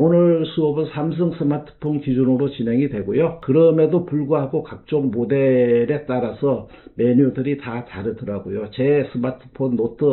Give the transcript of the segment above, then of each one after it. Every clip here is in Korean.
오늘 수업은 삼성 스마트폰 기준으로 진행이 되고요. 그럼에도 불구하고 각종 모델에 따라서 메뉴들이 다 다르더라고요. 제 스마트폰 노트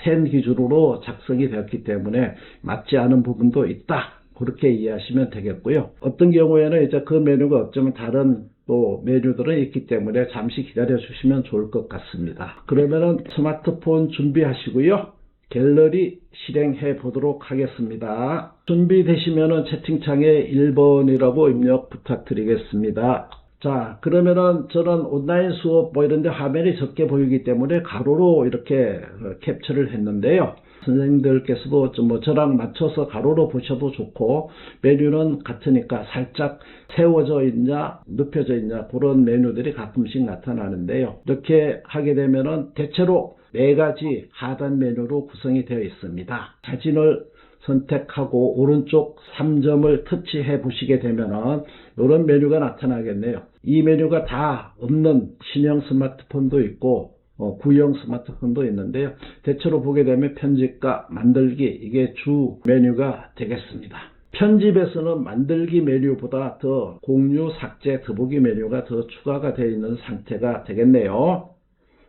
10 기준으로 작성이 되었기 때문에 맞지 않은 부분도 있다, 그렇게 이해하시면 되겠고요. 어떤 경우에는 이제 그 메뉴가 어쩌면 다른 또 메뉴들은 있기 때문에 잠시 기다려 주시면 좋을 것 같습니다. 그러면은 스마트폰 준비하시고요. 갤러리 실행해 보도록 하겠습니다. 준비되시면은 채팅창에 1번이라고 입력 부탁드리겠습니다. 자, 그러면은 저는 온라인 수업 이런데 화면이 적게 보이기 때문에 가로로 이렇게 캡처를 했는데요. 선생님들께서도 저랑 맞춰서 가로로 보셔도 좋고, 메뉴는 같으니까 살짝 세워져 있냐 눕혀져 있냐 그런 메뉴들이 가끔씩 나타나는데요. 이렇게 하게 되면은 대체로 4가지 하단 메뉴로 구성이 되어 있습니다. 사진을 선택하고 오른쪽 3점을 터치해 보시게 되면은 이런 메뉴가 나타나겠네요. 이 메뉴가 다 없는 신형 스마트폰도 있고 구형 스마트폰도 있는데요. 대체로 보게 되면 편집과 만들기, 이게 주 메뉴가 되겠습니다. 편집에서는 만들기 메뉴보다 더 공유, 삭제, 더보기 메뉴가 더 추가가 되어 있는 상태가 되겠네요.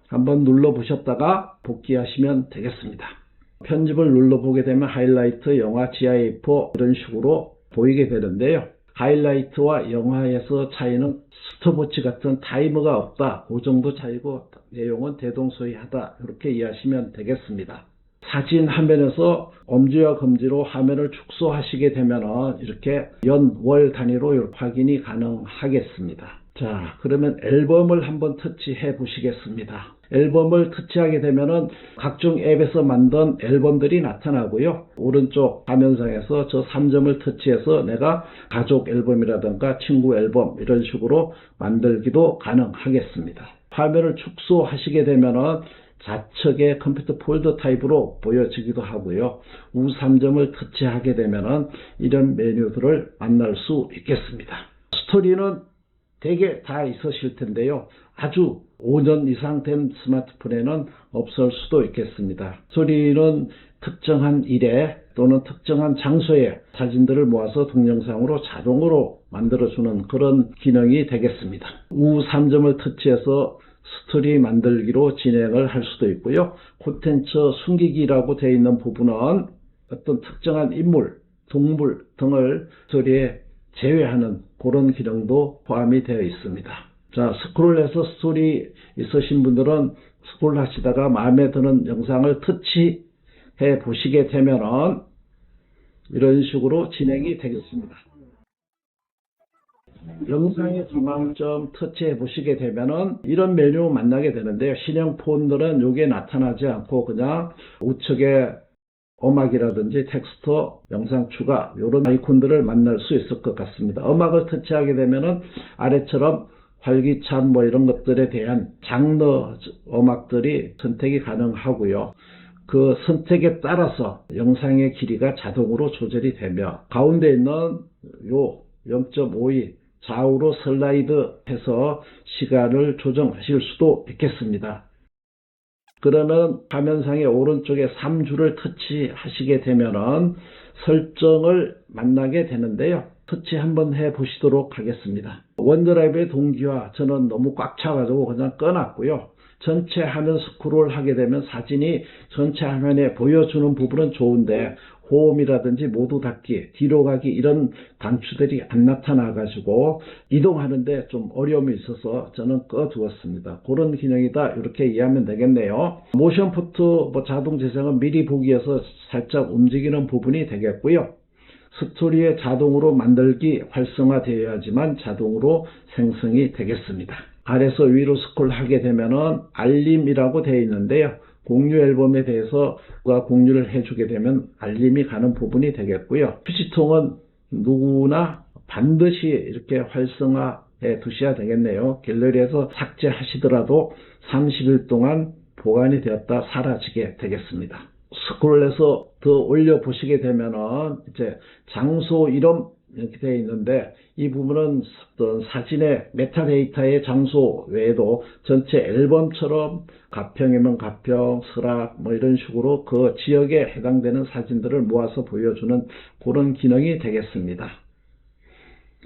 한번 눌러보셨다가 복귀하시면 되겠습니다. 편집을 눌러보게 되면 하이라이트, 영화, GIF 이런 식으로 보이게 되는데요. 하이라이트와 영화에서 차이는 스톱워치 같은 타이머가 없다, 그 정도 차이고 내용은 대동소이하다, 이렇게 이해하시면 되겠습니다. 사진 화면에서 엄지와 검지로 화면을 축소하시게 되면 이렇게 연, 월 단위로 확인이 가능하겠습니다. 자, 그러면 앨범을 한번 터치해 보시겠습니다. 앨범을 터치하게 되면은 각종 앱에서 만든 앨범들이 나타나고요. 오른쪽 화면상에서 저 3점을 터치해서 내가 가족 앨범이라든가 친구 앨범 이런 식으로 만들기도 가능하겠습니다. 화면을 축소하시게 되면은 좌측의 컴퓨터 폴더 타입으로 보여지기도 하고요. 우 3점을 터치하게 되면은 이런 메뉴들을 만날 수 있겠습니다. 스토리는 대개 다 있으실 텐데요. 아주 5년 이상 된 스마트폰에는 없을 수도 있겠습니다. 스토리는 특정한 일에 또는 특정한 장소에 사진들을 모아서 동영상으로 자동으로 만들어주는 그런 기능이 되겠습니다. 우 3점을 터치해서 스토리 만들기로 진행을 할 수도 있고요. 콘텐츠 숨기기라고 되어 있는 부분은 어떤 특정한 인물, 동물 등을 스토리에 제외하는 그런 기능도 포함이 되어 있습니다. 자, 스크롤해서 스토리 있으신 분들은 스크롤 하시다가 마음에 드는 영상을 터치해 보시게 되면은 이런 식으로 진행이 되겠습니다. 영상의 중앙점 터치해 보시게 되면은 이런 메뉴 만나게 되는데요. 신형 폰들은 이게 나타나지 않고 그냥 우측에 음악이라든지 텍스트, 영상 추가 이런 아이콘들을 만날 수 있을 것 같습니다. 음악을 터치하게 되면은 아래처럼 활기찬 이런 것들에 대한 장르 음악들이 선택이 가능하고요. 그 선택에 따라서 영상의 길이가 자동으로 조절이 되며 가운데 있는 요 0.52 좌우로 슬라이드 해서 시간을 조정하실 수도 있겠습니다. 그러면 화면상의 오른쪽에 3줄을 터치하시게 되면은 설정을 만나게 되는데요. 터치 한번 해 보시도록 하겠습니다. 원드라이브의 동기화 저는 너무 꽉 차가지고 그냥 꺼놨고요. 전체 화면 스크롤 하게 되면 사진이 전체 화면에 보여주는 부분은 좋은데 홈이라든지 모두 닫기, 뒤로 가기 이런 단추들이 안 나타나 가지고 이동하는데 좀 어려움이 있어서 저는 꺼두었습니다. 그런 기능이다, 이렇게 이해하면 되겠네요. 모션 포트 자동 재생은 미리 보기에서 살짝 움직이는 부분이 되겠고요. 스토리에 자동으로 만들기 활성화되어야지만 자동으로 생성이 되겠습니다. 아래서 위로 스크롤하게 되면은 알림이라고 되어 있는데요. 공유 앨범에 대해서 공유를 해주게 되면 알림이 가는 부분이 되겠고요. 표시통은 누구나 반드시 이렇게 활성화해 두셔야 되겠네요. 갤러리에서 삭제하시더라도 30일 동안 보관이 되었다 사라지게 되겠습니다. 스크롤해서 더 올려 보시게 되면은 이제 장소 이름 이렇게 되어 있는데 이 부분은 어떤 사진의 메타데이터의 장소 외에도 전체 앨범처럼 가평이면 가평, 설악 뭐 이런 식으로 그 지역에 해당되는 사진들을 모아서 보여주는 그런 기능이 되겠습니다.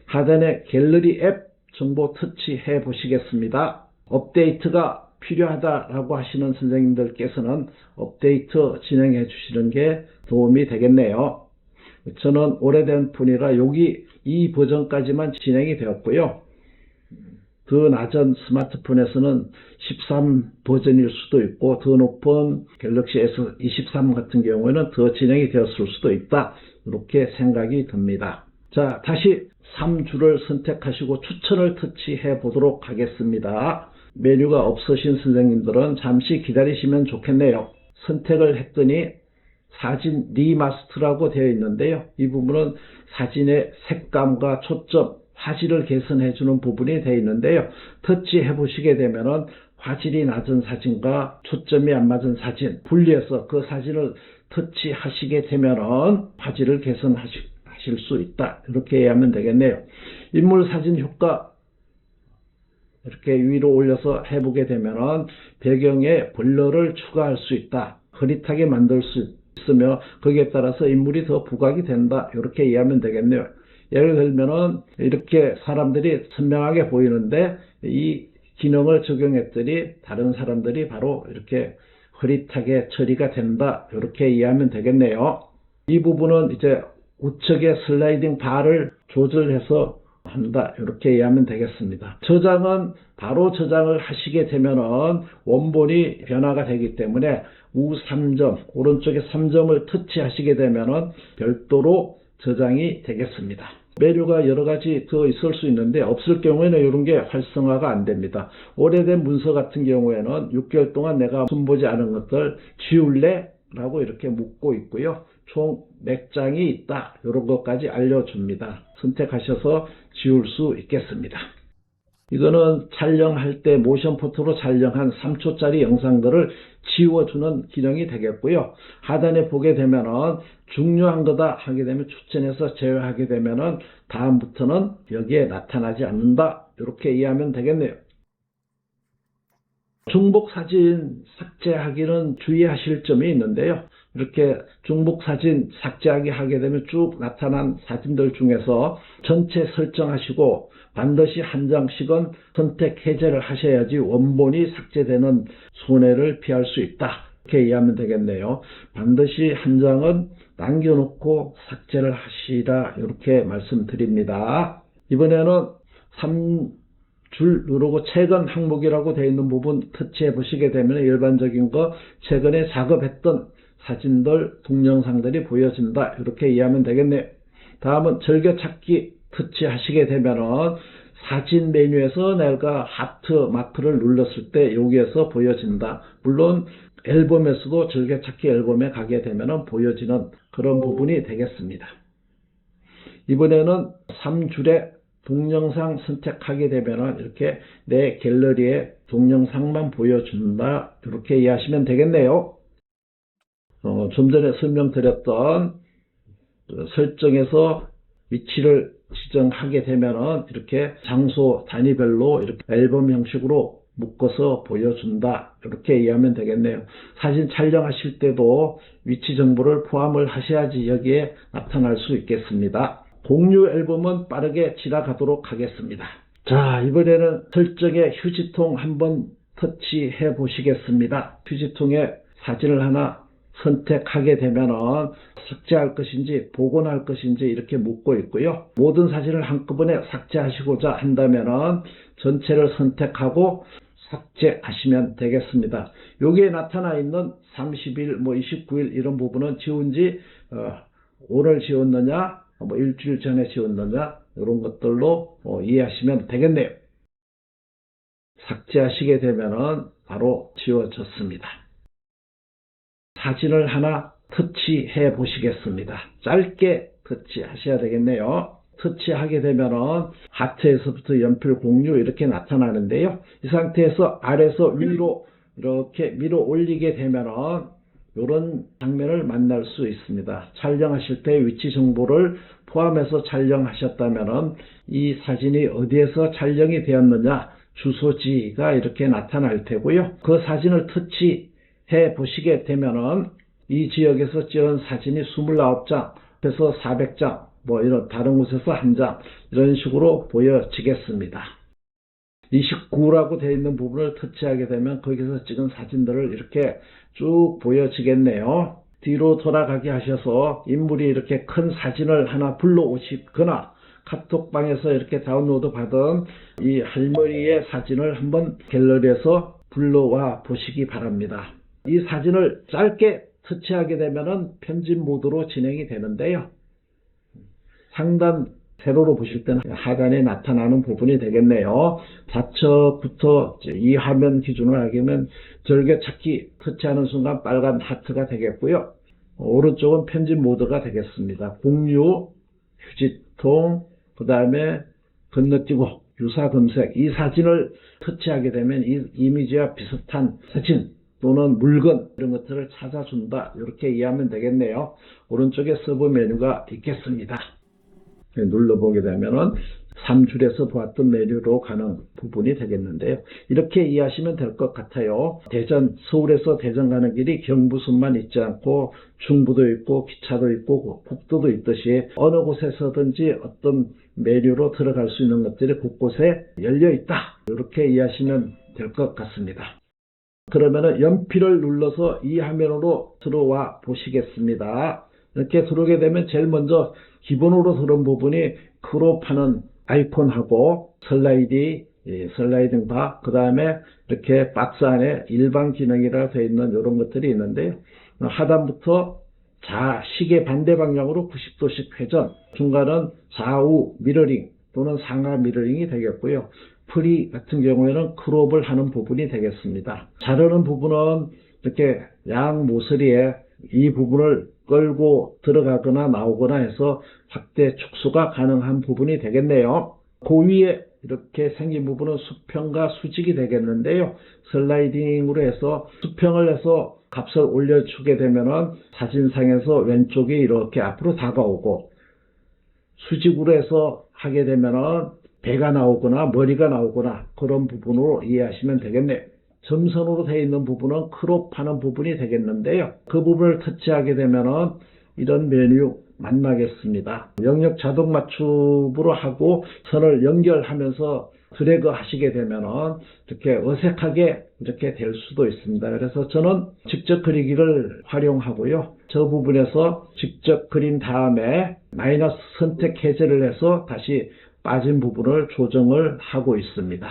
하단에 갤러리 앱 정보 터치해 보시겠습니다. 업데이트가 필요하다라고 하시는 선생님들께서는 업데이트 진행해 주시는 게 도움이 되겠네요. 저는 오래된 분이라 여기 이 버전까지만 진행이 되었고요. 더 낮은 스마트폰에서는 13 버전일 수도 있고 더 높은 갤럭시 S23 같은 경우에는 더 진행이 되었을 수도 있다. 이렇게 생각이 듭니다. 자, 다시 3주를 선택하시고 추천을 터치해 보도록 하겠습니다. 메뉴가 없으신 선생님들은 잠시 기다리시면 좋겠네요. 선택을 했더니 사진 리마스터라고 되어 있는데요. 이 부분은 사진의 색감과 초점, 화질을 개선해 주는 부분이 되어 있는데요. 터치해 보시게 되면은 화질이 낮은 사진과 초점이 안 맞은 사진 분리해서 그 사진을 터치하시게 되면은 화질을 개선하실 수 있다. 이렇게 이해하면 되겠네요. 인물 사진 효과 이렇게 위로 올려서 해보게 되면은 배경에 블러를 추가할 수 있다. 흐릿하게 만들 수 있으며 거기에 따라서 인물이 더 부각이 된다. 이렇게 이해하면 되겠네요. 예를 들면은 이렇게 사람들이 선명하게 보이는데 이 기능을 적용했더니 다른 사람들이 바로 이렇게 흐릿하게 처리가 된다. 이렇게 이해하면 되겠네요. 이 부분은 이제 우측의 슬라이딩 바를 조절해서 한다. 이렇게 이해하면 되겠습니다. 저장은 바로 저장을 하시게 되면은 원본이 변화가 되기 때문에 우 3점, 오른쪽에 3점을 터치하시게 되면은 별도로 저장이 되겠습니다. 메뉴가 여러 가지 더 있을 수 있는데 없을 경우에는 이런 게 활성화가 안 됩니다. 오래된 문서 같은 경우에는 6개월 동안 내가 손보지 않은 것들 지울래? 라고 이렇게 묻고 있고요. 총 몇 장이 있다. 이런 것까지 알려줍니다. 선택하셔서 지울 수 있겠습니다. 이거는 촬영할 때 모션 포토로 촬영한 3초짜리 영상들을 지워주는 기능이 되겠고요. 하단에 보게 되면은 중요한 거다 하게 되면 추천해서 제외하게 되면은 다음부터는 여기에 나타나지 않는다. 이렇게 이해하면 되겠네요. 중복 사진 삭제하기는 주의하실 점이 있는데요. 이렇게 중복 사진 삭제하기 하게 되면 쭉 나타난 사진들 중에서 전체 설정하시고 반드시 한 장씩은 선택 해제를 하셔야지 원본이 삭제되는 손해를 피할 수 있다. 이렇게 이해하면 되겠네요. 반드시 한 장은 남겨놓고 삭제를 하시라 이렇게 말씀드립니다. 이번에는 3줄 누르고 최근 항목이라고 되어 있는 부분 터치해 보시게 되면 일반적인 거 최근에 작업했던 사진들, 동영상들이 보여진다. 이렇게 이해하면 되겠네요. 다음은 즐겨찾기 터치하시게 되면은 사진 메뉴에서 내가 하트 마크를 눌렀을 때 여기에서 보여진다. 물론 앨범에서도 즐겨찾기 앨범에 가게 되면은 보여지는 그런 부분이 되겠습니다. 이번에는 3줄에 동영상 선택하게 되면은 이렇게 내 갤러리에 동영상만 보여준다. 이렇게 이해하시면 되겠네요. 좀 전에 설명드렸던 설정에서 위치를 지정하게 되면은 이렇게 장소 단위별로 이렇게 앨범 형식으로 묶어서 보여준다. 이렇게 이해하면 되겠네요. 사진 촬영하실 때도 위치 정보를 포함을 하셔야지 여기에 나타날 수 있겠습니다. 공유 앨범은 빠르게 지나가도록 하겠습니다. 자, 이번에는 설정의 휴지통 한번 터치해 보시겠습니다. 휴지통에 사진을 하나 선택하게 되면은 삭제할 것인지 복원할 것인지 이렇게 묻고 있고요. 모든 사진을 한꺼번에 삭제하시고자 한다면은 전체를 선택하고 삭제하시면 되겠습니다. 여기에 나타나 있는 30일, 29일 이런 부분은 지운지 오늘 지웠느냐, 일주일 전에 지웠느냐 이런 것들로 이해하시면 되겠네요. 삭제하시게 되면은 바로 지워졌습니다. 사진을 하나 터치해 보시겠습니다. 짧게 터치하셔야 되겠네요. 터치하게 되면은 하트에서부터 연필 공유 이렇게 나타나는데요. 이 상태에서 아래에서 위로 이렇게 밀어 올리게 되면은 이런 장면을 만날 수 있습니다. 촬영하실 때 위치 정보를 포함해서 촬영하셨다면은 이 사진이 어디에서 촬영이 되었느냐 주소지가 이렇게 나타날 테고요. 그 사진을 터치해 보시게 되면은 이 지역에서 찍은 사진이 29장, 그래서 400장, 뭐 이런 다른 곳에서 1장 이런 식으로 보여지겠습니다. 29라고 되어 있는 부분을 터치하게 되면 거기서 찍은 사진들을 이렇게 쭉 보여지겠네요. 뒤로 돌아가게 하셔서 인물이 이렇게 큰 사진을 하나 불러오시거나 카톡방에서 이렇게 다운로드 받은 이 할머니의 사진을 한번 갤러리에서 불러와 보시기 바랍니다. 이 사진을 짧게 터치하게 되면은 편집 모드로 진행이 되는데요. 상단 세로로 보실 때는 하단에 나타나는 부분이 되겠네요. 좌측부터 이 화면 기준으로 하기면 절개찾기 터치하는 순간 빨간 하트가 되겠고요. 오른쪽은 편집 모드가 되겠습니다. 공유, 휴지통, 그 다음에 건너뛰고 유사 검색, 이 사진을 터치하게 되면 이 이미지와 비슷한 사진 또는 물건 이런 것들을 찾아준다, 이렇게 이해하면 되겠네요. 오른쪽에 서브 메뉴가 있겠습니다. 눌러보게 되면은 3줄에서 보았던 메뉴로 가는 부분이 되겠는데요. 이렇게 이해하시면 될 것 같아요. 대전, 서울에서 대전 가는 길이 경부선만 있지 않고 중부도 있고 기차도 있고 국도도 있듯이 어느 곳에서든지 어떤 메뉴로 들어갈 수 있는 것들이 곳곳에 열려 있다, 이렇게 이해하시면 될 것 같습니다. 그러면은 연필을 눌러서 이 화면으로 들어와 보시겠습니다. 이렇게 들어오게 되면 제일 먼저 기본으로 들어온 부분이 크롭하는 아이콘하고 슬라이딩 바, 그 다음에 이렇게 박스 안에 일반 기능이라 되어 있는 이런 것들이 있는데요. 하단부터 시계 반대 방향으로 90도씩 회전, 중간은 좌우 미러링 또는 상하 미러링이 되겠고요. 프리 같은 경우에는 크롭을 하는 부분이 되겠습니다. 자르는 부분은 이렇게 양 모서리에 이 부분을 끌고 들어가거나 나오거나 해서 확대 축소가 가능한 부분이 되겠네요. 그 위에 이렇게 생긴 부분은 수평과 수직이 되겠는데요. 슬라이딩으로 해서 수평을 해서 값을 올려주게 되면은 사진상에서 왼쪽이 이렇게 앞으로 다가오고, 수직으로 해서 하게 되면은 배가 나오거나 머리가 나오거나 그런 부분으로 이해하시면 되겠네요. 점선으로 되어 있는 부분은 크롭하는 부분이 되겠는데요. 그 부분을 터치하게 되면은 이런 메뉴 만나겠습니다. 영역 자동 맞춤으로 하고 선을 연결하면서 드래그 하시게 되면은 이렇게 어색하게 이렇게 될 수도 있습니다. 그래서 저는 직접 그리기를 활용하고요. 저 부분에서 직접 그린 다음에 마이너스 선택 해제를 해서 다시 빠진 부분을 조정을 하고 있습니다.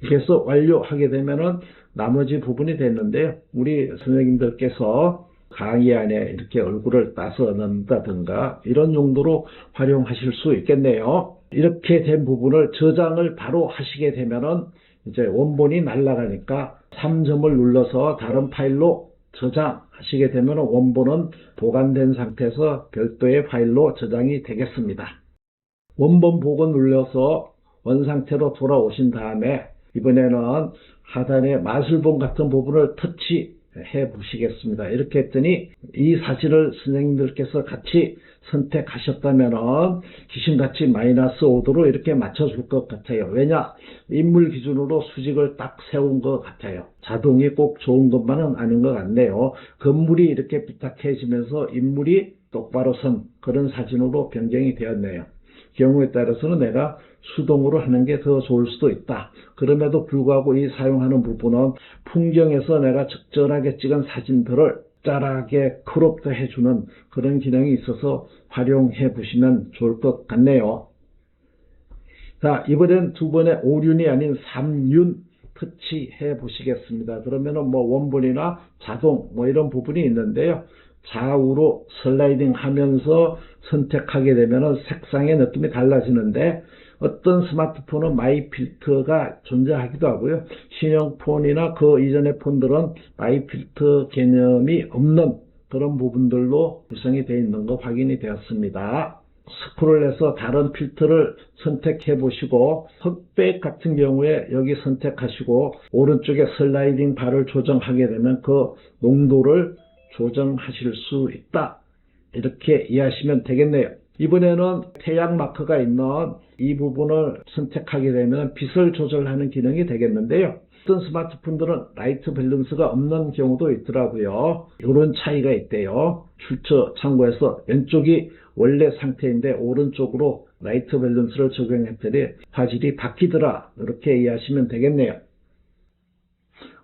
그래서 완료하게 되면은 나머지 부분이 됐는데요. 우리 선생님들께서 강의 안에 이렇게 얼굴을 따서 넣는다든가 이런 용도로 활용하실 수 있겠네요. 이렇게 된 부분을 저장을 바로 하시게 되면은 이제 원본이 날아가니까 3점을 눌러서 다른 파일로 저장하시게 되면 원본은 보관된 상태에서 별도의 파일로 저장이 되겠습니다. 원본 복원 눌러서 원상태로 돌아오신 다음에 이번에는 하단에 마술본 같은 부분을 터치해 보시겠습니다. 이렇게 했더니 이 사진을 선생님들께서 같이 선택하셨다면 귀신같이 마이너스 5도로 이렇게 맞춰줄 것 같아요. 왜냐? 인물 기준으로 수직을 딱 세운 것 같아요. 자동이 꼭 좋은 것만은 아닌 것 같네요. 건물이 이렇게 삐딱해지면서 인물이 똑바로 선 그런 사진으로 변경이 되었네요. 경우에 따라서는 내가 수동으로 하는 게 더 좋을 수도 있다. 그럼에도 불구하고 이 사용하는 부분은 풍경에서 내가 적절하게 찍은 사진들을 짜라하게 크롭도 해주는 그런 기능이 있어서 활용해 보시면 좋을 것 같네요. 자, 이번엔 두 번의 5륜이 아닌 3륜 터치해 보시겠습니다. 그러면은 뭐 원본이나 자동 뭐 이런 부분이 있는데요. 좌우로 슬라이딩 하면서 선택하게 되면 색상의 느낌이 달라지는데, 어떤 스마트폰은 마이 필터가 존재하기도 하고요. 신형폰이나 그 이전의 폰들은 마이 필터 개념이 없는 그런 부분들로 구성이 되어 있는 거 확인이 되었습니다. 스크롤해서 다른 필터를 선택해 보시고, 흑백 같은 경우에 여기 선택하시고 오른쪽에 슬라이딩 바를 조정하게 되면 그 농도를 조정하실 수 있다. 이렇게 이해하시면 되겠네요. 이번에는 태양 마크가 있는 이 부분을 선택하게 되면 빛을 조절하는 기능이 되겠는데요. 어떤 스마트폰들은 라이트 밸런스가 없는 경우도 있더라고요. 이런 차이가 있대요. 출처 참고해서 왼쪽이 원래 상태인데 오른쪽으로 라이트 밸런스를 적용했더니 화질이 바뀌더라. 이렇게 이해하시면 되겠네요.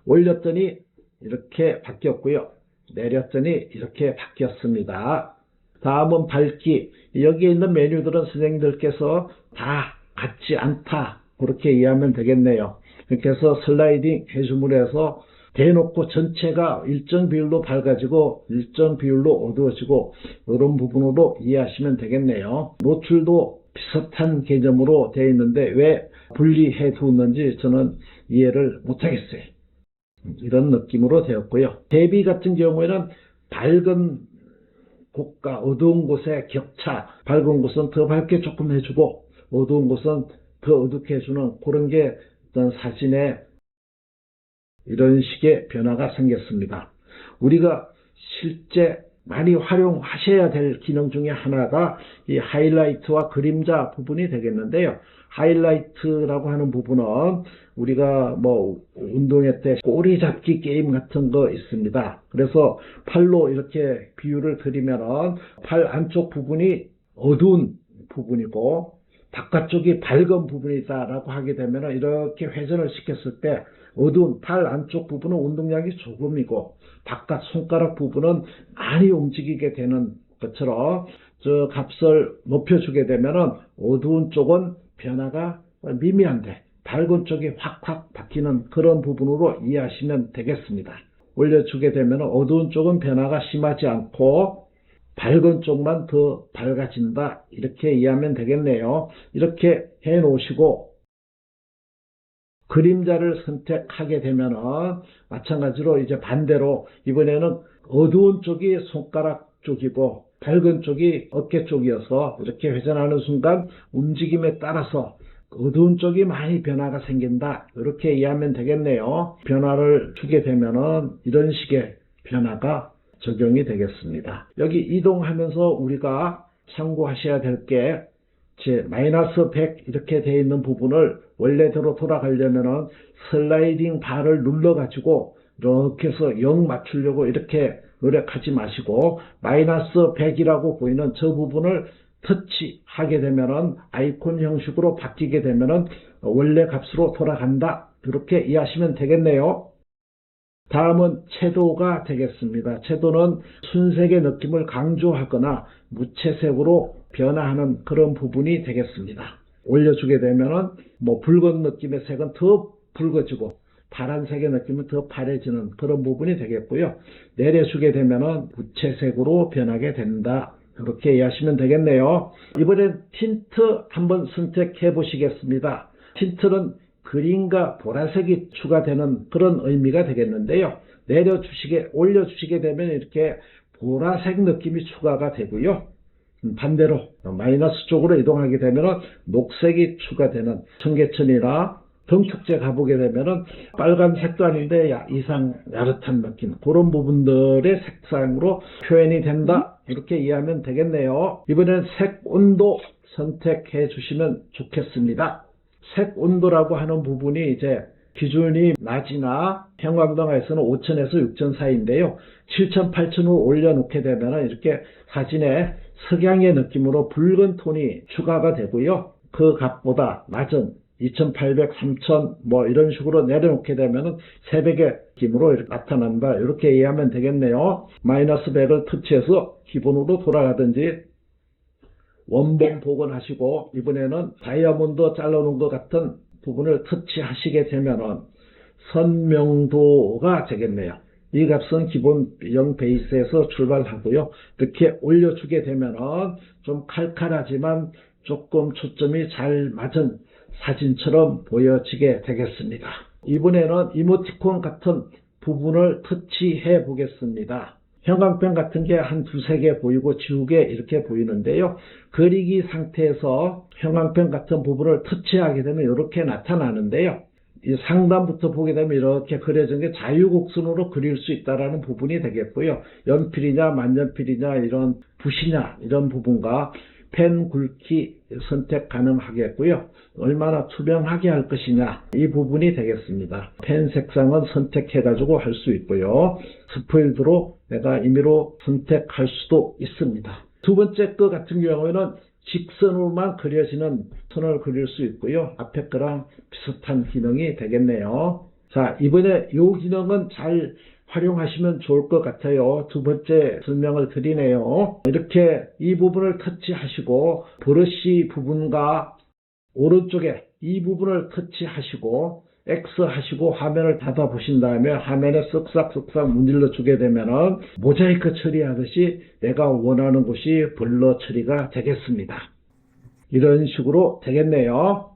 올렸더니 이렇게 바뀌었고요. 내렸더니 이렇게 바뀌었습니다. 다음은 밝기. 여기에 있는 메뉴들은 선생님들께서 다 같지 않다. 그렇게 이해하면 되겠네요. 그렇게 해서 슬라이딩 해주문에서 대놓고 전체가 일정 비율로 밝아지고 일정 비율로 어두워지고 이런 부분으로 이해하시면 되겠네요. 노출도 비슷한 개념으로 되어 있는데 왜 분리해 두었는지 저는 이해를 못하겠어요. 이런 느낌으로 되었고요. 대비 같은 경우에는 밝은 곳과 어두운 곳의 격차, 밝은 곳은 더 밝게 조금 해주고 어두운 곳은 더 어둡게 해주는 그런 게 어떤 사진에 이런 식의 변화가 생겼습니다. 우리가 실제 많이 활용하셔야 될 기능 중에 하나가 이 하이라이트와 그림자 부분이 되겠는데요. 하이라이트라고 하는 부분은 우리가 뭐 운동회 때 꼬리 잡기 게임 같은 거 있습니다. 그래서 팔로 이렇게 비유를 드리면은 팔 안쪽 부분이 어두운 부분이고 바깥쪽이 밝은 부분이다라고 하게 되면 이렇게 회전을 시켰을 때 어두운 팔 안쪽 부분은 운동량이 조금이고 바깥 손가락 부분은 많이 움직이게 되는 것처럼 저 값을 높여주게 되면 어두운 쪽은 변화가 미미한데 밝은 쪽이 확확 바뀌는 그런 부분으로 이해하시면 되겠습니다. 올려주게 되면 어두운 쪽은 변화가 심하지 않고 밝은 쪽만 더 밝아진다 이렇게 이해하면 되겠네요. 이렇게 해 놓으시고 그림자를 선택하게 되면 마찬가지로 이제 반대로 이번에는 어두운 쪽이 손가락 쪽이고 밝은 쪽이 어깨 쪽이어서 이렇게 회전하는 순간 움직임에 따라서 어두운 쪽이 많이 변화가 생긴다 이렇게 이해하면 되겠네요. 변화를 주게 되면 이런 식의 변화가 적용이 되겠습니다. 여기 이동하면서 우리가 참고하셔야 될 게 마이너스 100 이렇게 되어 있는 부분을 원래대로 돌아가려면 슬라이딩 바를 눌러 가지고 이렇게 해서 0 맞추려고 이렇게 노력하지 마시고 마이너스 100이라고 보이는 저 부분을 터치하게 되면은 아이콘 형식으로 바뀌게 되면은 원래 값으로 돌아간다 이렇게 이해하시면 되겠네요. 다음은 채도가 되겠습니다. 채도는 순색의 느낌을 강조하거나 무채색으로 변화하는 그런 부분이 되겠습니다. 올려주게 되면은 뭐 붉은 느낌의 색은 더 붉어지고 파란색의 느낌은 더 파래지는 그런 부분이 되겠고요. 내려주게 되면은 무채색으로 변하게 된다. 이렇게 이해하시면 되겠네요. 이번엔 틴트 한번 선택해 보시겠습니다. 틴트는 그린과 보라색이 추가되는 그런 의미가 되겠는데요. 올려주시게 되면 이렇게 보라색 느낌이 추가가 되고요. 반대로 마이너스 쪽으로 이동하게 되면 녹색이 추가되는 청계천이나 등축제 가보게 되면 빨간색도 아닌데 이상 야릇한 느낌 그런 부분들의 색상으로 표현이 된다 이렇게 이해하면 되겠네요. 이번엔 색 온도 선택해 주시면 좋겠습니다. 색 온도라고 하는 부분이 이제 기준이 낮이나 형광등에서는 5000에서 6000 사이인데요. 7000, 8000으로 올려놓게 되면 이렇게 사진에 석양의 느낌으로 붉은 톤이 추가가 되고요. 그 값보다 낮은 2800, 3000 뭐 이런 식으로 내려놓게 되면 새벽의 느낌으로 이렇게 나타난다. 이렇게 이해하면 되겠네요. 마이너스 100을 터치해서 기본으로 돌아가든지 원본 복원하시고 이번에는 다이아몬드 잘라놓은 것 같은 부분을 터치하시게 되면 선명도가 되겠네요. 이 값은 기본 0 베이스에서 출발하고요. 이렇게 올려주게 되면 좀 칼칼하지만 조금 초점이 잘 맞은 사진처럼 보여지게 되겠습니다. 이번에는 이모티콘 같은 부분을 터치해 보겠습니다. 형광펜 같은 게 한 두세 개 보이고 지우개 이렇게 보이는데요. 그리기 상태에서 형광펜 같은 부분을 터치하게 되면 이렇게 나타나는데요. 이 상단부터 보게 되면 이렇게 그려진 게 자유곡선으로 그릴 수 있다는 부분이 되겠고요. 연필이냐 만년필이냐 이런 붓이냐 이런 부분과 펜 굵기 선택 가능하겠고요. 얼마나 투명하게 할 것이냐 이 부분이 되겠습니다. 펜 색상은 선택해 가지고 할 수 있고요. 스포일드로 내가 임의로 선택할 수도 있습니다. 두 번째 거 같은 경우에는 직선으로만 그려지는 선을 그릴 수 있고요. 앞에 거랑 비슷한 기능이 되겠네요. 자, 이번에 이 기능은 잘 활용하시면 좋을 것 같아요. 두 번째 설명을 드리네요. 이렇게 이 부분을 터치하시고 브러쉬 부분과 오른쪽에 이 부분을 터치하시고 X 하시고 화면을 닫아 보신 다음에 화면에 쓱싹쓱싹 문질러 주게 되면은 모자이크 처리하듯이 내가 원하는 곳이 블러 처리가 되겠습니다. 이런 식으로 되겠네요.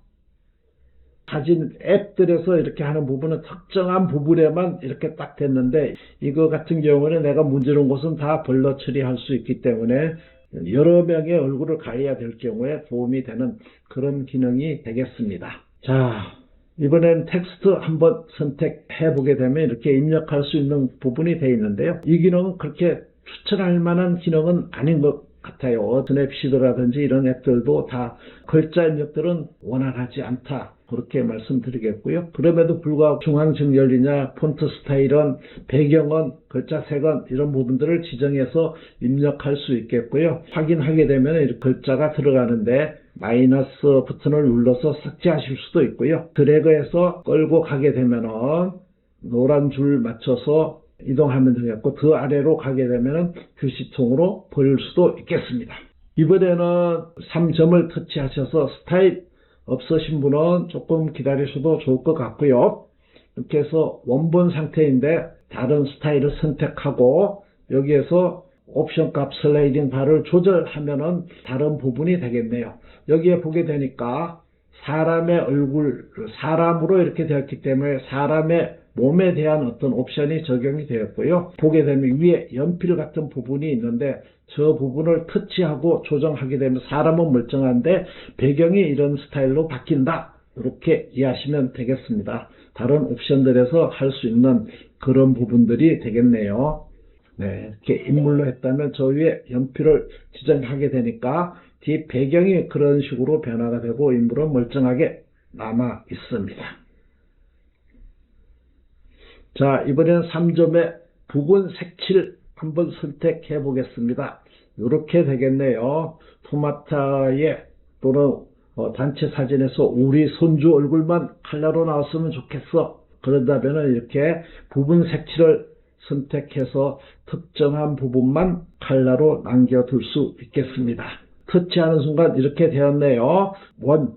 사진 앱들에서 이렇게 하는 부분은 특정한 부분에만 이렇게 딱 됐는데 이거 같은 경우는 내가 문지른 곳은 다 블러 처리할 수 있기 때문에 여러 명의 얼굴을 가려야 될 경우에 도움이 되는 그런 기능이 되겠습니다. 자, 이번엔 텍스트 한번 선택해 보게 되면 이렇게 입력할 수 있는 부분이 되어 있는데요. 이 기능은 그렇게 추천할 만한 기능은 아닌 것 같아요. 스냅시드라든지 이런 앱들도 다 글자 입력들은 원활하지 않다. 그렇게 말씀드리겠고요. 그럼에도 불구하고 중앙 정렬이냐 폰트 스타일은 배경은 글자 색은 이런 부분들을 지정해서 입력할 수 있겠고요. 확인하게 되면 이렇게 글자가 들어가는데 마이너스 버튼을 눌러서 삭제하실 수도 있고요. 드래그해서 끌고 가게 되면은 노란 줄 맞춰서 이동하면 되겠고 더 아래로 가게 되면 규시통으로 보일 수도 있겠습니다. 이번에는 3점을 터치하셔서 스타일 없으신 분은 조금 기다리셔도 좋을 것 같고요. 이렇게 해서 원본 상태인데 다른 스타일을 선택하고 여기에서 옵션 값 슬라이딩 바를 조절하면은 다른 부분이 되겠네요. 여기에 보게 되니까 사람의 얼굴, 사람으로 이렇게 되었기 때문에 사람의 몸에 대한 어떤 옵션이 적용이 되었고요. 보게 되면 위에 연필 같은 부분이 있는데 저 부분을 터치하고 조정하게 되면 사람은 멀쩡한데 배경이 이런 스타일로 바뀐다. 이렇게 이해하시면 되겠습니다. 다른 옵션들에서 할 수 있는 그런 부분들이 되겠네요. 네, 이렇게 인물로 했다면 저 위에 연필을 지정하게 되니까 뒤 배경이 그런 식으로 변화가 되고 인물은 멀쩡하게 남아 있습니다. 자, 이번에는 3점의 부분 색칠 한번 선택해 보겠습니다. 이렇게 되겠네요. 토마타에 또는 단체 사진에서 우리 손주 얼굴만 컬러로 나왔으면 좋겠어. 그런다면 이렇게 부분 색칠을 선택해서 특정한 부분만 컬러로 남겨둘 수 있겠습니다. 터치하는 순간 이렇게 되었네요. 원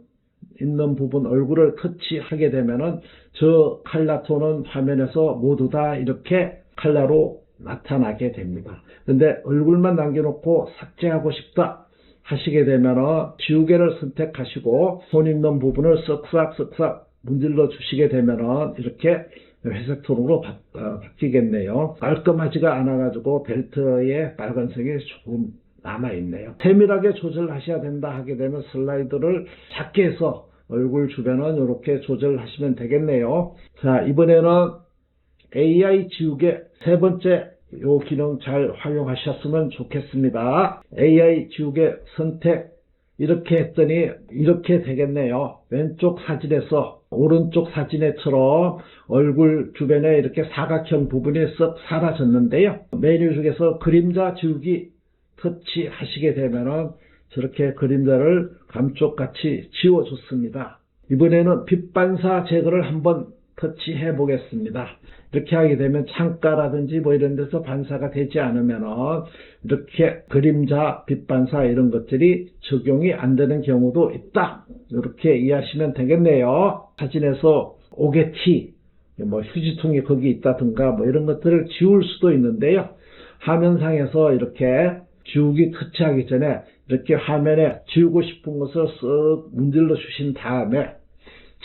있는 부분 얼굴을 터치하게 되면은 저 컬러 톤은 화면에서 모두 다 이렇게 컬러로 나타나게 됩니다. 근데 얼굴만 남겨놓고 삭제하고 싶다 하시게 되면은 지우개를 선택하시고 손 있는 부분을 쓱싹쓱싹 문질러 주시게 되면은 이렇게 회색 톤으로 바뀌겠네요. 깔끔하지가 않아 가지고 벨트에 빨간색이 조금 남아있네요. 세밀하게 조절하셔야 된다 하게 되면 슬라이드를 작게 해서 얼굴 주변은 이렇게 조절하시면 되겠네요. 자, 이번에는 AI 지우개 세 번째 요 기능 잘 활용하셨으면 좋겠습니다. AI 지우개 선택 이렇게 했더니 이렇게 되겠네요. 왼쪽 사진에서 오른쪽 사진에처럼 얼굴 주변에 이렇게 사각형 부분이 쓱 사라졌는데요. 메뉴 중에서 그림자 지우기 터치하시게 되면은 저렇게 그림자를 감쪽같이 지워줬습니다. 이번에는 빛 반사 제거를 한번 터치해 보겠습니다. 이렇게 하게 되면 창가라든지 뭐 이런 데서 반사가 되지 않으면은 이렇게 그림자, 빛 반사 이런 것들이 적용이 안 되는 경우도 있다. 이렇게 이해하시면 되겠네요. 사진에서 오게티, 뭐 휴지통이 거기 있다든가 뭐 이런 것들을 지울 수도 있는데요. 화면상에서 이렇게 지우기 터치하기 전에 이렇게 화면에 지우고 싶은 것을 쓱 문질러 주신 다음에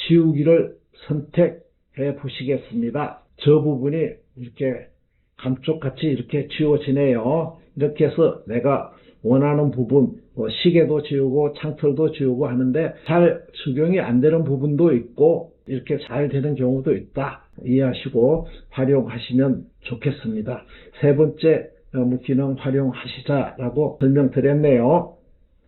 지우기를 선택해 보시겠습니다. 저 부분이 이렇게 감쪽같이 이렇게 지워지네요. 이렇게 해서 내가 원하는 부분, 시계도 지우고 창틀도 지우고 하는데 잘 적용이 안 되는 부분도 있고 이렇게 잘 되는 경우도 있다. 이해하시고 활용하시면 좋겠습니다. 세 번째 기능 활용하시자라고 설명드렸네요.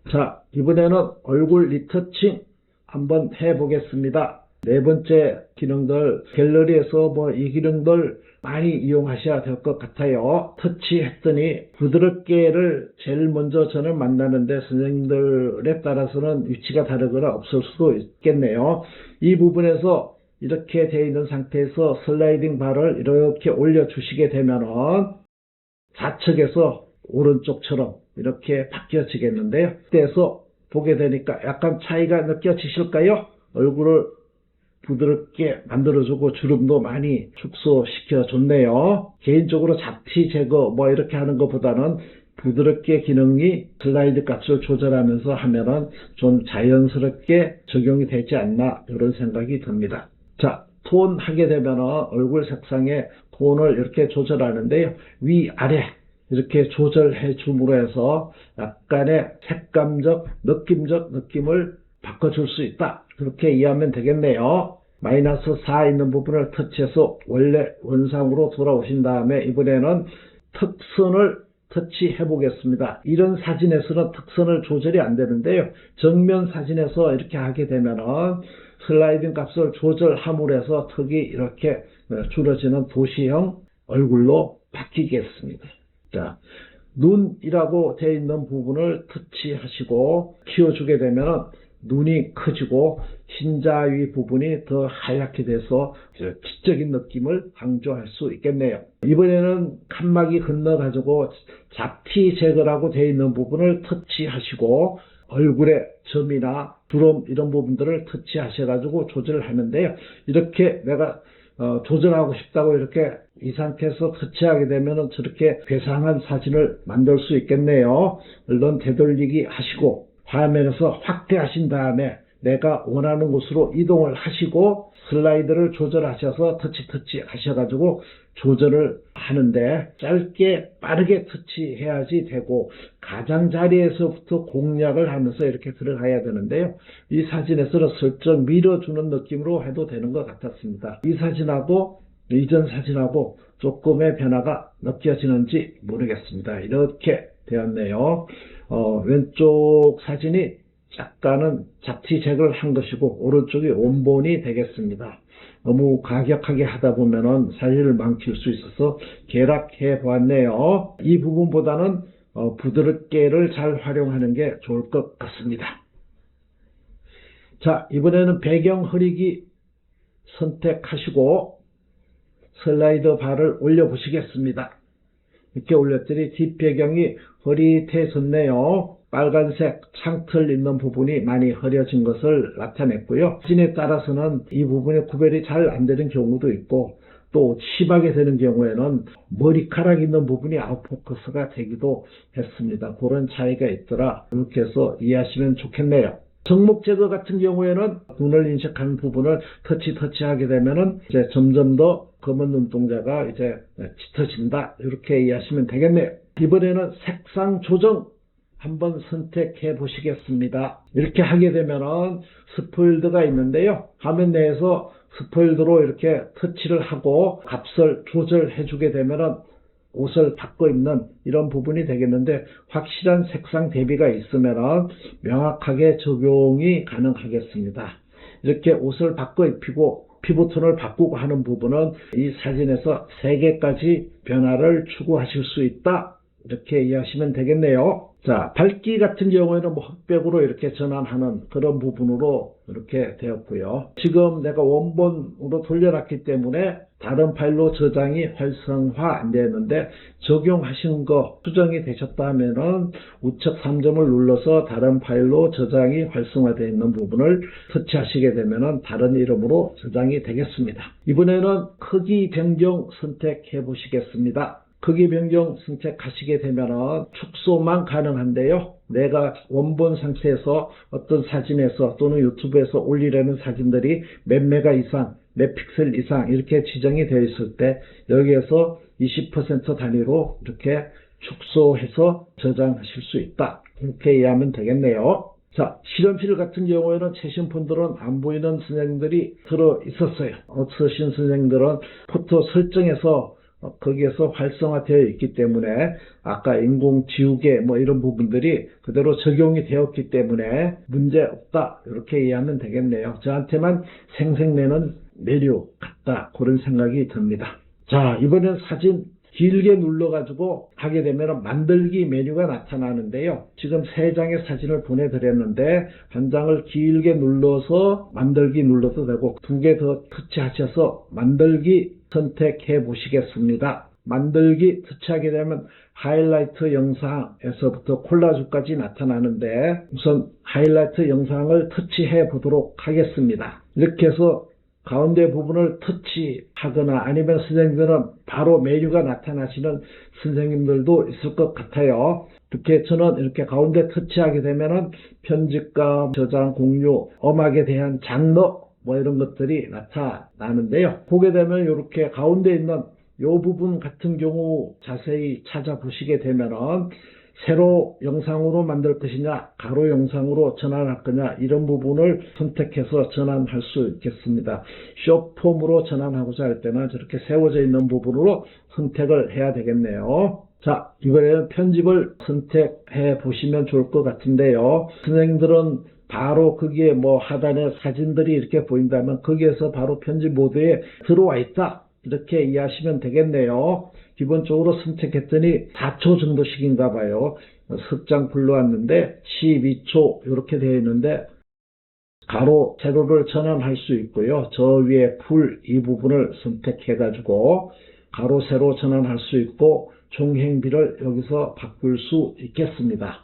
자, 이번에는 얼굴 리터칭 한번 해보겠습니다. 네 번째 기능들, 갤러리에서 이 기능들 많이 이용하셔야 될 것 같아요. 터치했더니 부드럽게를 제일 먼저 저는 만나는데 선생님들에 따라서는 위치가 다르거나 없을 수도 있겠네요. 이 부분에서 이렇게 되어 있는 상태에서 슬라이딩 바를 이렇게 올려주시게 되면은 좌측에서 오른쪽처럼 이렇게 바뀌어지겠는데요. 그때서 보게 되니까 약간 차이가 느껴지실까요? 얼굴을 부드럽게 만들어주고 주름도 많이 축소시켜 줬네요. 개인적으로 잡티 제거 이렇게 하는 것보다는 부드럽게 기능이 슬라이드 값을 조절하면서 하면은 좀 자연스럽게 적용이 되지 않나 이런 생각이 듭니다. 자, 톤 하게 되면은 얼굴 색상의 톤을 이렇게 조절하는데요. 위아래 이렇게 조절해 줌으로 해서 약간의 색감적, 느낌적 느낌을 바꿔줄 수 있다. 그렇게 이해하면 되겠네요. 마이너스 4 있는 부분을 터치해서 원래 원상으로 돌아오신 다음에 이번에는 특선을 터치해 보겠습니다. 이런 사진에서는 특선을 조절이 안 되는데요. 정면 사진에서 이렇게 하게 되면은 슬라이딩 값을 조절함으로 해서 턱이 이렇게 줄어지는 도시형 얼굴로 바뀌겠습니다. 자, 눈이라고 되어 있는 부분을 터치하시고 키워주게 되면은 눈이 커지고 흰자위 부분이 더 하얗게 돼서 지적인 느낌을 강조할 수 있겠네요. 이번에는 칸막이 건너가지고 잡티 제거라고 되어 있는 부분을 터치하시고 얼굴의 점이나 주름 이런 부분들을 터치하셔가지고 조절을 하는데요. 이렇게 내가 조절하고 싶다고 이렇게 이 상태에서 터치하게 되면 저렇게 괴상한 사진을 만들 수 있겠네요. 물론 되돌리기 하시고 화면에서 확대하신 다음에 내가 원하는 곳으로 이동을 하시고 슬라이드를 조절하셔서 터치 하셔가지고 조절을 하는데 짧게 빠르게 터치해야지 되고 가장자리에서부터 공략을 하면서 이렇게 들어가야 되는데요. 이 사진에서는 슬쩍 밀어주는 느낌으로 해도 되는 것 같았습니다. 이 사진하고 이전 사진하고 조금의 변화가 느껴지는지 모르겠습니다. 이렇게 되었네요. 왼쪽 사진이 약간은 잡티 제거를 한 것이고 오른쪽이 원본이 되겠습니다. 너무 가격하게 하다 보면은 사진을 망칠 수 있어서 계략해 보았네요. 이 부분보다는 부드럽게를 잘 활용하는 게 좋을 것 같습니다. 자, 이번에는 배경 흐리기 선택하시고 슬라이더 바를 올려 보시겠습니다. 이렇게 올렸더니 뒷배경이 흐릿해졌네요. 빨간색 창틀 있는 부분이 많이 흐려진 것을 나타냈고요. 사진에 따라서는 이 부분이 구별이 잘 안 되는 경우도 있고 또 심하게 되는 경우에는 머리카락 있는 부분이 아웃포커스가 되기도 했습니다. 그런 차이가 있더라. 이렇게 해서 이해하시면 좋겠네요. 정목 제거 같은 경우에는 눈을 인식하는 부분을 터치하게 되면은 이제 점점 더 검은 눈동자가 이제 짙어진다. 이렇게 이해하시면 되겠네요. 이번에는 색상 조정 한번 선택해 보시겠습니다. 이렇게 하게 되면은 스포일드가 있는데요. 화면 내에서 스포일드로 이렇게 터치를 하고 값을 조절해 주게 되면은 옷을 바꿔 입는 이런 부분이 되겠는데 확실한 색상 대비가 있으면 명확하게 적용이 가능하겠습니다. 이렇게 옷을 바꿔 입히고 피부톤을 바꾸고 하는 부분은 이 사진에서 3개까지 변화를 추구하실 수 있다. 이렇게 이해하시면 되겠네요. 자, 밝기 같은 경우에는 흑백으로 이렇게 전환하는 그런 부분으로 이렇게 되었고요. 지금 내가 원본으로 돌려놨기 때문에 다른 파일로 저장이 활성화 안 되는데 적용하신 거 수정이 되셨다 하면은 우측 3점을 눌러서 다른 파일로 저장이 활성화되어 있는 부분을 터치하시게 되면은 다른 이름으로 저장이 되겠습니다. 이번에는 크기 변경 선택해 보시겠습니다. 크기 변경 선택하시게 되면 축소만 가능한데요. 내가 원본 상태에서 어떤 사진에서 또는 유튜브에서 올리려는 사진들이 몇 메가 이상, 몇 픽셀 이상 이렇게 지정이 되어 있을 때 여기에서 20% 단위로 이렇게 축소해서 저장하실 수 있다. 이렇게 이해하면 되겠네요. 자, 실험실 같은 경우에는 최신 폰들은 안 보이는 선생님들이 들어 있었어요. 없으신 선생님들은 포토 설정에서 거기에서 활성화되어 있기 때문에 아까 인공지우개 뭐 이런 부분들이 그대로 적용이 되었기 때문에 문제 없다 이렇게 이해하면 되겠네요. 저한테만 생색내는 메뉴 같다 그런 생각이 듭니다. 자, 이번엔 사진 길게 눌러가지고 하게 되면 만들기 메뉴가 나타나는데요. 지금 3장의 사진을 보내드렸는데 한 장을 길게 눌러서 만들기 눌러도 되고 2개 더 터치하셔서 만들기 선택해 보시겠습니다. 만들기 터치하게 되면 하이라이트 영상에서부터 콜라주까지 나타나는데 우선 하이라이트 영상을 터치해 보도록 하겠습니다. 이렇게 해서 가운데 부분을 터치하거나 아니면 선생님들은 바로 메뉴가 나타나시는 선생님들도 있을 것 같아요. 이렇게 저는 이렇게 가운데 터치하게 되면은 편집과 저장, 공유, 음악에 대한 장르 뭐 이런 것들이 나타나는데요. 보게 되면 이렇게 가운데 있는 이 부분 같은 경우 자세히 찾아보시게 되면은 세로 영상으로 만들 것이냐 가로 영상으로 전환할 거냐 이런 부분을 선택해서 전환할 수 있겠습니다. 숏폼으로 전환하고자 할 때는 저렇게 세워져 있는 부분으로 선택을 해야 되겠네요. 자, 이번에는 편집을 선택해 보시면 좋을 것 같은데요. 선생님들은 바로 거기에 뭐 하단에 사진들이 이렇게 보인다면 거기에서 바로 편집 모드에 들어와 있다 이렇게 이해하시면 되겠네요. 기본적으로 선택했더니 4초 정도씩인가 봐요. 석장 불러왔는데 12초 이렇게 되어 있는데 가로, 세로를 전환할 수 있고요. 저 위에 풀 이 부분을 선택해 가지고 가로, 세로 전환할 수 있고 종행비를 여기서 바꿀 수 있겠습니다.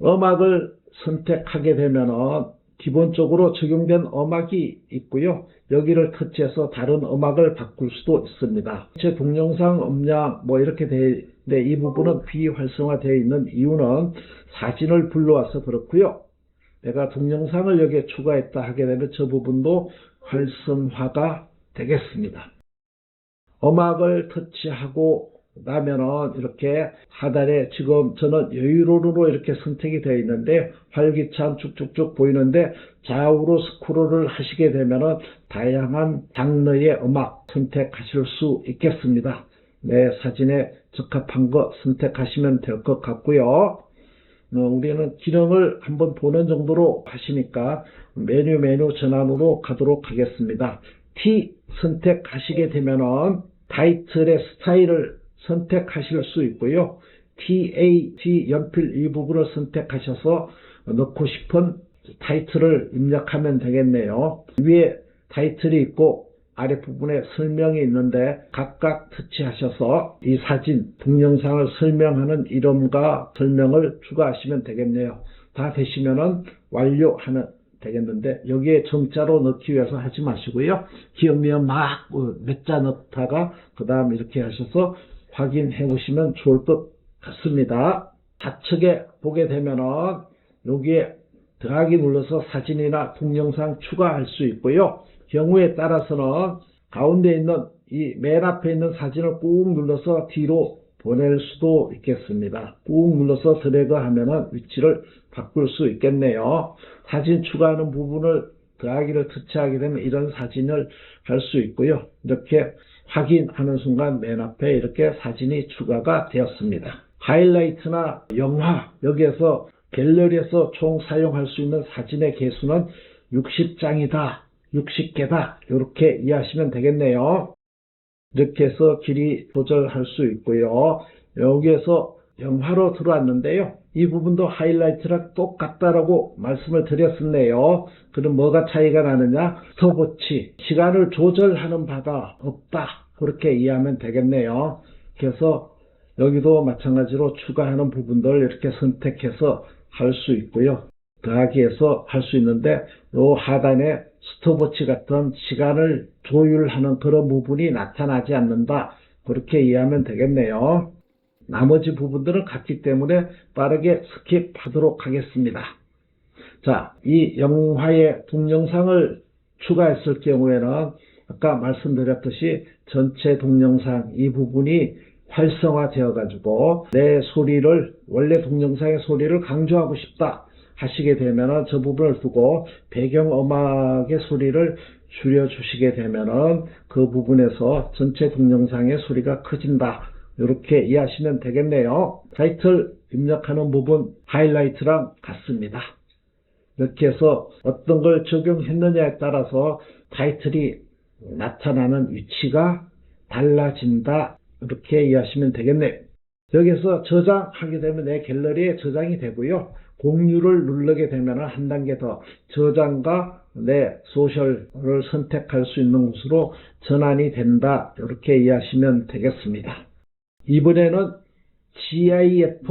음악을 선택하게 되면은 기본적으로 적용된 음악이 있고요. 여기를 터치해서 다른 음악을 바꿀 수도 있습니다. 제 동영상 음량 뭐 이렇게 되어 있는데 이 부분은 비활성화되어 있는 이유는 사진을 불러와서 그렇고요. 내가 동영상을 여기에 추가했다 하게 되면 저 부분도 활성화가 되겠습니다. 음악을 터치하고 나면은 이렇게 하단에 지금 저는 여유로로 이렇게 선택이 되어 있는데 활기찬 쭉쭉쭉 보이는데 좌우로 스크롤을 하시게 되면은 다양한 장르의 음악 선택하실 수 있겠습니다. 내 사진에 적합한 거 선택하시면 될 것 같고요. 우리는 기능을 한번 보는 정도로 하시니까 메뉴 전환으로 가도록 하겠습니다. T 선택하시게 되면은 타이틀의 스타일을 선택하실 수 있고요. TAT 연필 이 부분을 선택하셔서 넣고 싶은 타이틀을 입력하면 되겠네요. 위에 타이틀이 있고 아랫부분에 설명이 있는데 각각 터치하셔서 이 사진, 동영상을 설명하는 이름과 설명을 추가하시면 되겠네요. 다 되시면은 완료하는 되겠는데 여기에 정자로 넣기 위해서 하지 마시고요. 기억면 막 몇 자 넣다가 그 다음 이렇게 하셔서 확인해 보시면 좋을 것 같습니다. 좌측에 보게 되면은 여기에 더하기 눌러서 사진이나 동영상 추가할 수 있고요. 경우에 따라서는 가운데 있는 이 맨 앞에 있는 사진을 꾹 눌러서 뒤로 보낼 수도 있겠습니다. 꾹 눌러서 드래그 하면은 위치를 바꿀 수 있겠네요. 사진 추가하는 부분을 더하기를 터치하게 되면 이런 사진을 할 수 있고요. 이렇게 확인하는 순간 맨 앞에 이렇게 사진이 추가가 되었습니다. 하이라이트나 영화 여기에서 갤러리에서 총 사용할 수 있는 사진의 개수는 60장이다. 60개다. 이렇게 이해하시면 되겠네요. 이렇게 해서 길이 조절할 수 있고요. 여기에서 영화로 들어왔는데요. 이 부분도 하이라이트랑 똑같다라고 말씀을 드렸었네요. 그럼 뭐가 차이가 나느냐? 스톱워치, 시간을 조절하는 바가 없다. 그렇게 이해하면 되겠네요. 그래서 여기도 마찬가지로 추가하는 부분들 이렇게 선택해서 할 수 있고요. 더하기해서 할 수 있는데 요 하단에 스톱워치 같은 시간을 조율하는 그런 부분이 나타나지 않는다. 그렇게 이해하면 되겠네요. 나머지 부분들은 같기 때문에 빠르게 스킵하도록 하겠습니다. 자, 이 영화의 동영상을 추가했을 경우에는 아까 말씀드렸듯이 전체 동영상 이 부분이 활성화되어 가지고 내 소리를 원래 동영상의 소리를 강조하고 싶다 하시게 되면 저 부분을 두고 배경음악의 소리를 줄여주시게 되면은 그 부분에서 전체 동영상의 소리가 커진다. 이렇게 이해하시면 되겠네요. 타이틀 입력하는 부분 하이라이트랑 같습니다. 이렇게 해서 어떤 걸 적용했느냐에 따라서 타이틀이 나타나는 위치가 달라진다. 이렇게 이해하시면 되겠네요. 여기서 저장하게 되면 내 갤러리에 저장이 되고요. 공유를 누르게 되면 한 단계 더 저장과 내 소셜을 선택할 수 있는 곳으로 전환이 된다. 이렇게 이해하시면 되겠습니다. 이번에는 GIF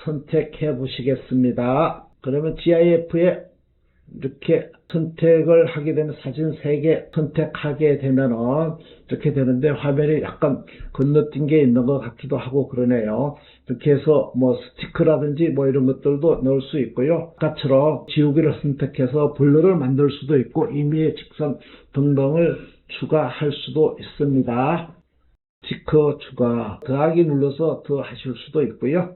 선택해 보시겠습니다. 그러면 GIF에 이렇게 선택을 하게 되면 사진 3개 선택하게 되면은 이렇게 되는데 화면이 약간 건너뛴 게 있는 것 같기도 하고 그러네요. 이렇게 해서 뭐 스티커라든지 뭐 이런 것들도 넣을 수 있고요. 아까처럼 지우기를 선택해서 블러를 만들 수도 있고 이미지 직선 등등을 추가할 수도 있습니다. 스티커 추가 더하기 눌러서 더 하실 수도 있고요.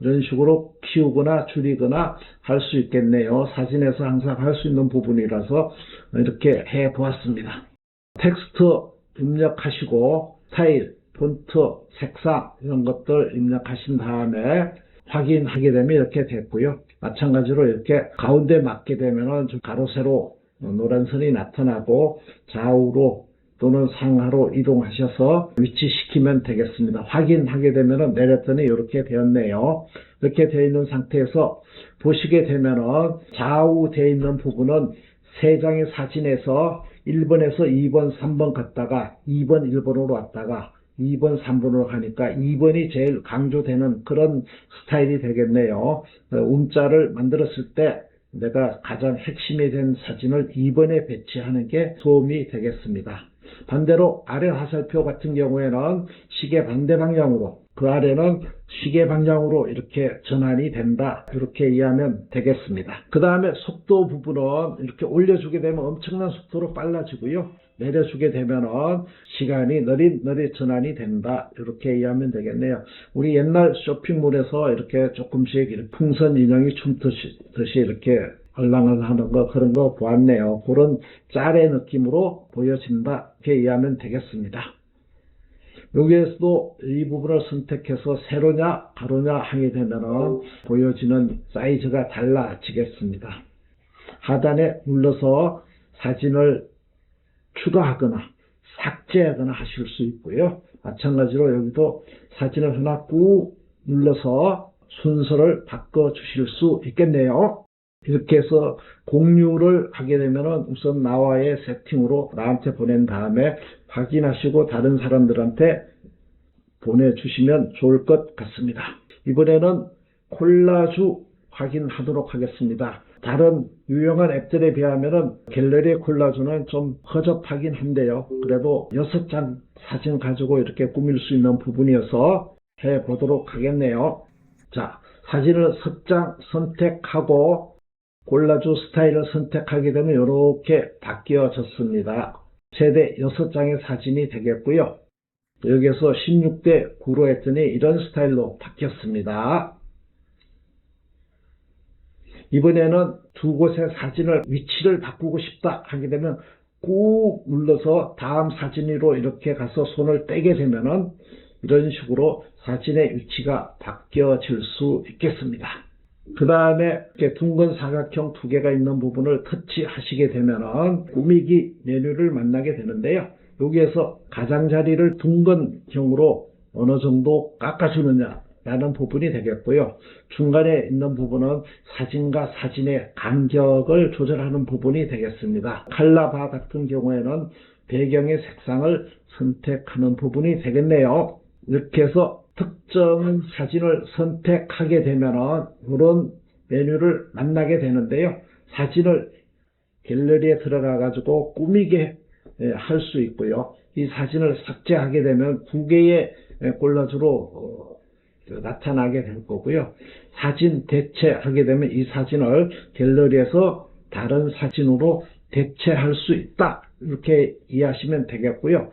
이런 식으로 키우거나 줄이거나 할 수 있겠네요. 사진에서 항상 할 수 있는 부분이라서 이렇게 해 보았습니다. 텍스트 입력하시고 스타일, 폰트, 색상 이런 것들 입력하신 다음에 확인하게 되면 이렇게 됐고요. 마찬가지로 이렇게 가운데 맞게 되면은 가로 세로 노란 선이 나타나고 좌우로 또는 상하로 이동하셔서 위치시키면 되겠습니다. 확인하게 되면 내렸더니 이렇게 되었네요. 이렇게 되어 있는 상태에서 보시게 되면 좌우 되어 있는 부분은 3장의 사진에서 1번에서 2번, 3번 갔다가 2번, 1번으로 왔다가 2번, 3번으로 가니까 2번이 제일 강조되는 그런 스타일이 되겠네요. 움자를 만들었을 때 내가 가장 핵심이 된 사진을 2번에 배치하는 게 도움이 되겠습니다. 반대로 아래 화살표 같은 경우에는 시계 반대 방향으로 그 아래는 시계 방향으로 이렇게 전환이 된다. 이렇게 이해하면 되겠습니다. 그 다음에 속도 부분은 이렇게 올려주게 되면 엄청난 속도로 빨라지고요. 내려주게 되면은 시간이 느릿느릿 전환이 된다. 이렇게 이해하면 되겠네요. 우리 옛날 쇼핑몰에서 이렇게 조금씩 이렇게 풍선 인형이 춤추듯이 이렇게 얼랑얼랑 하는 거 그런 거 보았네요. 그런 짤의 느낌으로 보여진다. 이렇게 이해하면 되겠습니다. 여기에서도 이 부분을 선택해서 세로냐 가로냐 하게 되면은 보여지는 사이즈가 달라지겠습니다. 하단에 눌러서 사진을 추가하거나 삭제하거나 하실 수 있고요. 마찬가지로 여기도 사진을 하나 꾹 눌러서 순서를 바꿔 주실 수 있겠네요. 이렇게 해서 공유를 하게 되면 우선 나와의 세팅으로 나한테 보낸 다음에 확인하시고 다른 사람들한테 보내주시면 좋을 것 같습니다. 이번에는 콜라주 확인하도록 하겠습니다. 다른 유용한 앱들에 비하면 갤러리 콜라주는 좀 허접하긴 한데요. 그래도 6장 사진 가지고 이렇게 꾸밀 수 있는 부분이어서 해보도록 하겠네요. 자, 사진을 석 장 선택하고 콜라주 스타일을 선택하게 되면 이렇게 바뀌어졌습니다. 최대 6장의 사진이 되겠고요. 여기에서 16대 9로 했더니 이런 스타일로 바뀌었습니다. 이번에는 두 곳의 사진을 위치를 바꾸고 싶다 하게 되면 꾹 눌러서 다음 사진으로 이렇게 가서 손을 떼게 되면은 이런 식으로 사진의 위치가 바뀌어질 수 있겠습니다. 그 다음에 이렇게 둥근 사각형 2개가 있는 부분을 터치하시게 되면은 꾸미기 메뉴를 만나게 되는데요. 여기에서 가장자리를 둥근형으로 어느 정도 깎아주느냐 라는 부분이 되겠고요. 중간에 있는 부분은 사진과 사진의 간격을 조절하는 부분이 되겠습니다. 컬러바 같은 경우에는 배경의 색상을 선택하는 부분이 되겠네요. 이렇게 해서 특정 사진을 선택하게 되면은 이런 메뉴를 만나게 되는데요. 사진을 갤러리에 들어가 가지고 꾸미게 할 수 있고요. 이 사진을 삭제하게 되면 2개의 콜라주로 나타나게 될 거고요. 사진 대체하게 되면 이 사진을 갤러리에서 다른 사진으로 대체할 수 있다. 이렇게 이해하시면 되겠고요.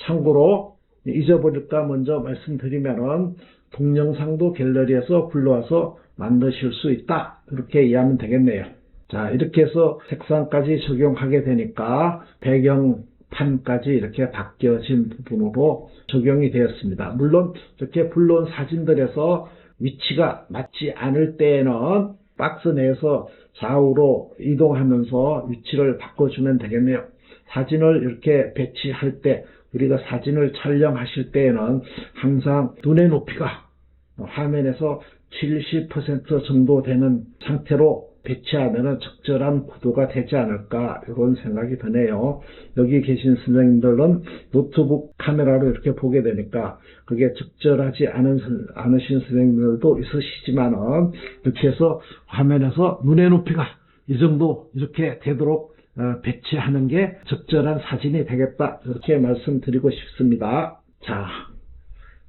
참고로 잊어버릴까 먼저 말씀드리면은 동영상도 갤러리에서 불러와서 만드실 수 있다. 이렇게 이해하면 되겠네요. 자, 이렇게 해서 색상까지 적용하게 되니까 배경판까지 이렇게 바뀌어진 부분으로 적용이 되었습니다. 물론 이렇게 불러온 사진들에서 위치가 맞지 않을 때에는 박스 내에서 좌우로 이동하면서 위치를 바꿔주면 되겠네요. 사진을 이렇게 배치할 때, 우리가 사진을 촬영하실 때에는 항상 눈의 높이가 화면에서 70% 정도 되는 상태로 배치하면 적절한 구도가 되지 않을까, 이런 생각이 드네요. 여기 계신 선생님들은 노트북 카메라로 이렇게 보게 되니까 그게 적절하지 않으신 선생님들도 있으시지만은, 이렇게 해서 화면에서 눈의 높이가 이 정도 이렇게 되도록 배치하는 게 적절한 사진이 되겠다, 이렇게 말씀드리고 싶습니다. 자,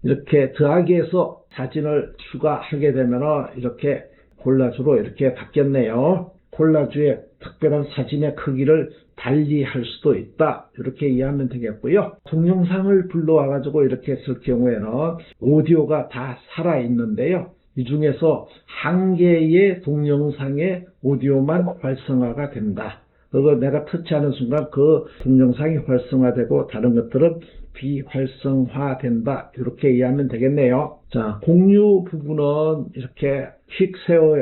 이렇게 더하기해서 사진을 추가하게 되면 이렇게 콜라주로 이렇게 바뀌었네요. 콜라주의 특별한 사진의 크기를 달리 할 수도 있다, 이렇게 이해하면 되겠고요. 동영상을 불러와 가지고 이렇게 했을 경우에는 오디오가 다 살아있는데요, 이 중에서 한 개의 동영상의 오디오만 활성화가 된다. 그거 내가 터치하는 순간 그 동영상이 활성화되고 다른 것들은 비활성화된다, 이렇게 이해하면 되겠네요. 자, 공유 부분은 이렇게 퀵쉐어,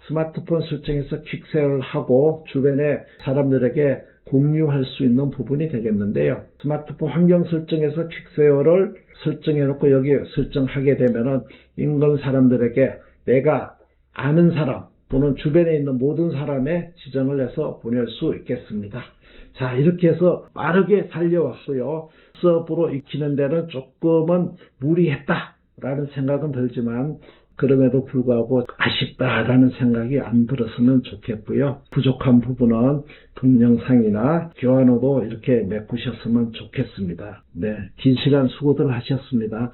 스마트폰 설정에서 퀵쉐어를 하고 주변에 사람들에게 공유할 수 있는 부분이 되겠는데요. 스마트폰 환경 설정에서 퀵쉐어를 설정해 놓고 여기 설정하게 되면은 인근 사람들에게 내가 아는 사람 또는 주변에 있는 모든 사람의 지정을 해서 보낼 수 있겠습니다. 자, 이렇게 해서 빠르게 달려왔고요. 수업으로 익히는 데는 조금은 무리했다라는 생각은 들지만, 그럼에도 불구하고 아쉽다라는 생각이 안 들었으면 좋겠고요. 부족한 부분은 동영상이나 교환으로 이렇게 메꾸셨으면 좋겠습니다. 네, 긴 시간 수고들 하셨습니다.